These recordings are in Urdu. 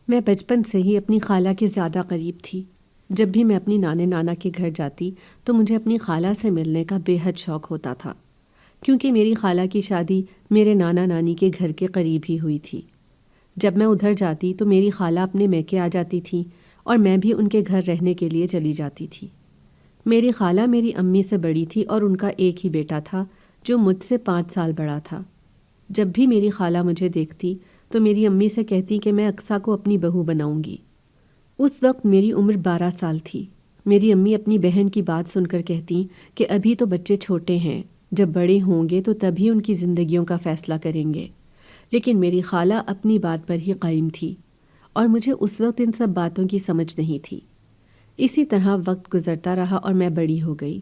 میں بچپن سے ہی اپنی خالہ کے زیادہ قریب تھی۔ جب بھی میں اپنی نانے نانا کے گھر جاتی تو مجھے اپنی خالہ سے ملنے کا بے حد شوق ہوتا تھا، کیونکہ میری خالہ کی شادی میرے نانا نانی کے گھر کے قریب ہی ہوئی تھی۔ جب میں ادھر جاتی تو میری خالہ اپنے میکے آ جاتی تھیں اور میں بھی ان کے گھر رہنے کے لیے چلی جاتی تھی۔ میری خالہ میری امی سے بڑی تھی اور ان کا ایک ہی بیٹا تھا جو مجھ سے 5 سال بڑا تھا۔ جب بھی میری خالہ مجھے دیکھتی تو میری امی سے کہتی کہ میں اقصیٰ کو اپنی بہو بناؤں گی۔ اس وقت میری عمر 12 سال تھی۔ میری امی اپنی بہن کی بات سن کر کہتی کہ ابھی تو بچے چھوٹے ہیں، جب بڑے ہوں گے تو تبھی ان کی زندگیوں کا فیصلہ کریں گے۔ لیکن میری خالہ اپنی بات پر ہی قائم تھی اور مجھے اس وقت ان سب باتوں کی سمجھ نہیں تھی۔ اسی طرح وقت گزرتا رہا اور میں بڑی ہو گئی،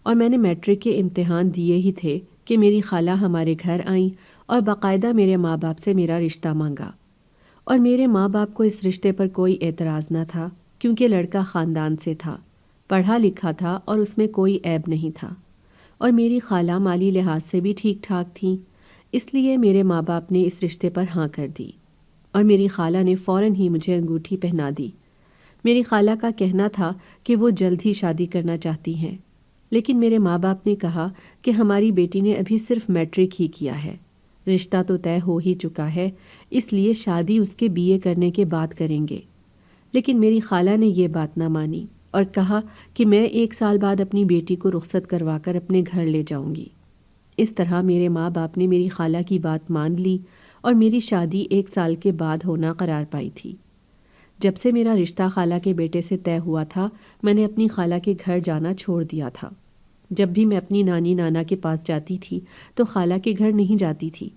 اور میں نے میٹرک کے امتحان دیے ہی تھے کہ میری خالہ ہمارے گھر آئیں اور باقاعدہ میرے ماں باپ سے میرا رشتہ مانگا۔ اور میرے ماں باپ کو اس رشتے پر کوئی اعتراض نہ تھا، کیونکہ لڑکا خاندان سے تھا، پڑھا لکھا تھا اور اس میں کوئی عیب نہیں تھا، اور میری خالہ مالی لحاظ سے بھی ٹھیک ٹھاک تھیں۔ اس لیے میرے ماں باپ نے اس رشتے پر ہاں کر دی، اور میری خالہ نے فوراً ہی مجھے انگوٹھی پہنا دی۔ میری خالہ کا کہنا تھا کہ وہ جلد ہی شادی کرنا چاہتی ہیں، لیکن میرے ماں باپ نے کہا کہ ہماری بیٹی نے ابھی صرف میٹرک ہی کیا ہے، رشتہ تو طے ہو ہی چکا ہے، اس لیے شادی اس کے BA کرنے کے بعد کریں گے۔ لیکن میری خالہ نے یہ بات نہ مانی اور کہا کہ میں 1 سال بعد اپنی بیٹی کو رخصت کروا کر اپنے گھر لے جاؤں گی۔ اس طرح میرے ماں باپ نے میری خالہ کی بات مان لی اور میری شادی 1 سال کے بعد ہونا قرار پائی تھی۔ جب سے میرا رشتہ خالہ کے بیٹے سے طے ہوا تھا، میں نے اپنی خالہ کے گھر جانا چھوڑ دیا تھا۔ جب بھی میں اپنی نانی نانا کے پاس جاتی تھی تو خالہ کے گھر نہیں جاتی تھی۔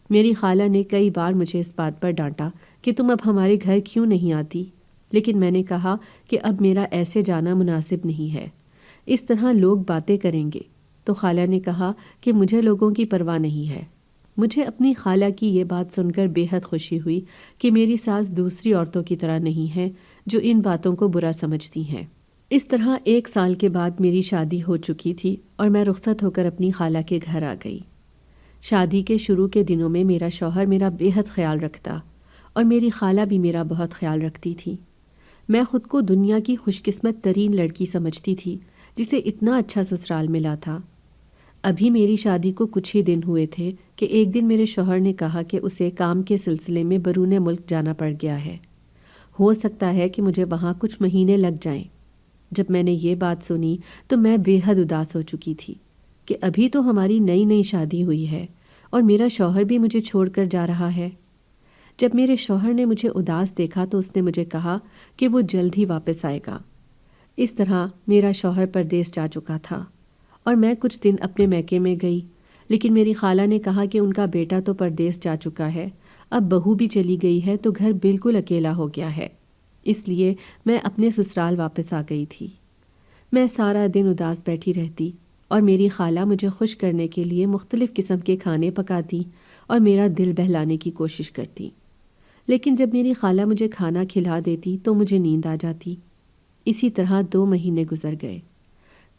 میری خالہ نے کئی بار مجھے اس بات پر ڈانٹا کہ تم اب ہمارے گھر کیوں نہیں آتی، لیکن میں نے کہا کہ اب میرا ایسے جانا مناسب نہیں ہے، اس طرح لوگ باتیں کریں گے۔ تو خالہ نے کہا کہ مجھے لوگوں کی پرواہ نہیں ہے۔ مجھے اپنی خالہ کی یہ بات سن کر بے حد خوشی ہوئی کہ میری ساس دوسری عورتوں کی طرح نہیں ہے جو ان باتوں کو برا سمجھتی ہیں۔ اس طرح 1 سال کے بعد میری شادی ہو چکی تھی اور میں رخصت ہو کر اپنی خالہ کے گھر آ گئی۔ شادی کے شروع کے دنوں میں میرا شوہر میرا بے حد خیال رکھتا اور میری خالہ بھی میرا بہت خیال رکھتی تھی۔ میں خود کو دنیا کی خوش قسمت ترین لڑکی سمجھتی تھی جسے اتنا اچھا سسرال ملا تھا۔ ابھی میری شادی کو کچھ ہی دن ہوئے تھے کہ ایک دن میرے شوہر نے کہا کہ اسے کام کے سلسلے میں بیرون ملک جانا پڑ گیا ہے، ہو سکتا ہے کہ مجھے وہاں کچھ مہینے لگ جائیں۔ جب میں نے یہ بات سنی تو میں بے حد اداس ہو چکی تھی کہ ابھی تو ہماری نئی نئی شادی ہوئی ہے اور میرا شوہر بھی مجھے چھوڑ کر جا رہا ہے۔ جب میرے شوہر نے مجھے اداس دیکھا تو اس نے مجھے کہا کہ وہ جلد ہی واپس آئے گا۔ اس طرح میرا شوہر پردیس جا چکا تھا اور میں کچھ دن اپنے میکے میں گئی، لیکن میری خالہ نے کہا کہ ان کا بیٹا تو پردیس جا چکا ہے، اب بہو بھی چلی گئی ہے تو گھر بالکل اکیلا ہو گیا ہے، اس لیے میں اپنے سسرال واپس آ گئی تھی۔ میں سارا دن اداس بیٹھی رہتی اور میری خالہ مجھے خوش کرنے کے لیے مختلف قسم کے کھانے پکاتی اور میرا دل بہلانے کی کوشش کرتی، لیکن جب میری خالہ مجھے کھانا کھلا دیتی تو مجھے نیند آ جاتی۔ اسی طرح 2 مہینے گزر گئے۔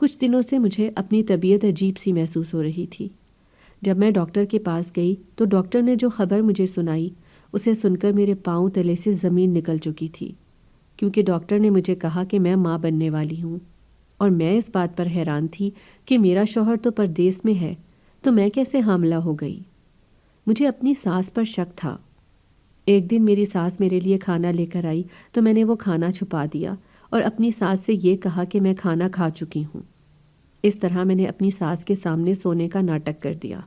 کچھ دنوں سے مجھے اپنی طبیعت عجیب سی محسوس ہو رہی تھی۔ جب میں ڈاکٹر کے پاس گئی تو ڈاکٹر نے جو خبر مجھے سنائی اسے سن کر میرے پاؤں تلے سے زمین نکل چکی تھی، کیونکہ ڈاکٹر نے مجھے کہا کہ میں ماں بننے والی ہوں، اور میں اس بات پر حیران تھی کہ میرا شوہر تو پردیس میں ہے تو میں کیسے حاملہ ہو گئی۔ مجھے اپنی ساس پر شک تھا۔ ایک دن میری ساس میرے لیے کھانا لے کر آئی تو میں نے وہ کھانا چھپا دیا اور اپنی ساس سے یہ کہا کہ میں کھانا کھا چکی ہوں۔ اس طرح میں نے اپنی ساس کے سامنے سونے کا ناٹک کر دیا۔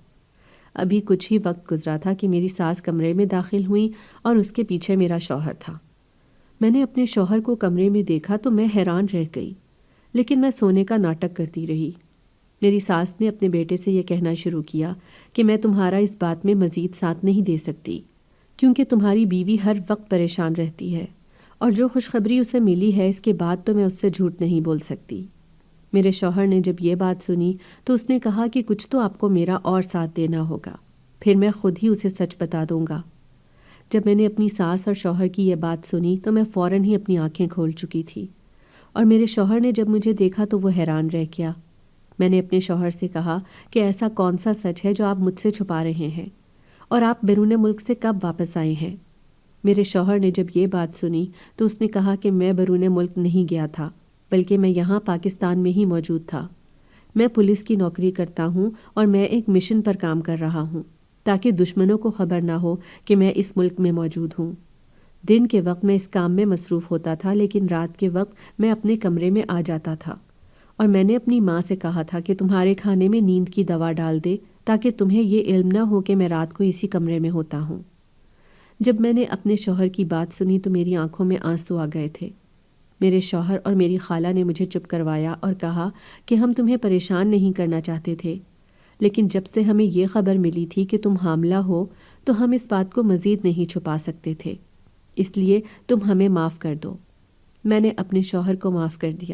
ابھی کچھ ہی وقت گزرا تھا کہ میری ساس کمرے میں داخل ہوئی اور اس کے پیچھے میرا شوہر تھا۔ میں نے اپنے شوہر کو کمرے میں دیکھا تو میں حیران رہ گئی، لیکن میں سونے کا ناٹک کرتی رہی۔ میری ساس نے اپنے بیٹے سے یہ کہنا شروع کیا کہ میں تمہارا اس بات میں مزید ساتھ نہیں دے سکتی، کیونکہ تمہاری بیوی ہر وقت پریشان رہتی ہے، اور جو خوشخبری اسے ملی ہے اس کے بعد تو میں اس سے جھوٹ نہیں بول سکتی۔ میرے شوہر نے جب یہ بات سنی تو اس نے کہا کہ کچھ تو آپ کو میرا اور ساتھ دینا ہوگا، پھر میں خود ہی اسے سچ بتا دوں گا۔ جب میں نے اپنی ساس اور شوہر کی یہ بات سنی تو میں فوراً ہی اپنی آنکھیں کھول چکی تھی، اور میرے شوہر نے جب مجھے دیکھا تو وہ حیران رہ گیا۔ میں نے اپنے شوہر سے کہا کہ ایسا کون سا سچ ہے جو آپ مجھ سے چھپا رہے ہیں، اور آپ بیرون ملک سے کب واپس آئے ہیں؟ میرے شوہر نے جب یہ بات سنی تو اس نے کہا کہ میں بیرون ملک نہیں گیا تھا، بلکہ میں یہاں پاکستان میں ہی موجود تھا۔ میں پولیس کی نوکری کرتا ہوں اور میں ایک مشن پر کام کر رہا ہوں تاکہ دشمنوں کو خبر نہ ہو کہ میں اس ملک میں موجود ہوں۔ دن کے وقت میں اس کام میں مصروف ہوتا تھا، لیکن رات کے وقت میں اپنے کمرے میں آ جاتا تھا اور میں نے اپنی ماں سے کہا تھا کہ تمہارے کھانے میں نیند کی دوا ڈال دے تاکہ تمہیں یہ علم نہ ہو کہ میں رات کو اسی کمرے میں ہوتا ہوں۔ جب میں نے اپنے شوہر کی بات سنی تو میری آنکھوں میں آنسو آ گئے تھے۔ میرے شوہر اور میری خالہ نے مجھے چپ کروایا اور کہا کہ ہم تمہیں پریشان نہیں کرنا چاہتے تھے، لیکن جب سے ہمیں یہ خبر ملی تھی کہ تم حاملہ ہو تو ہم اس بات کو مزید نہیں چھپا سکتے تھے، اس لیے تم ہمیں معاف کر دو۔ میں نے اپنے شوہر کو معاف کر دیا۔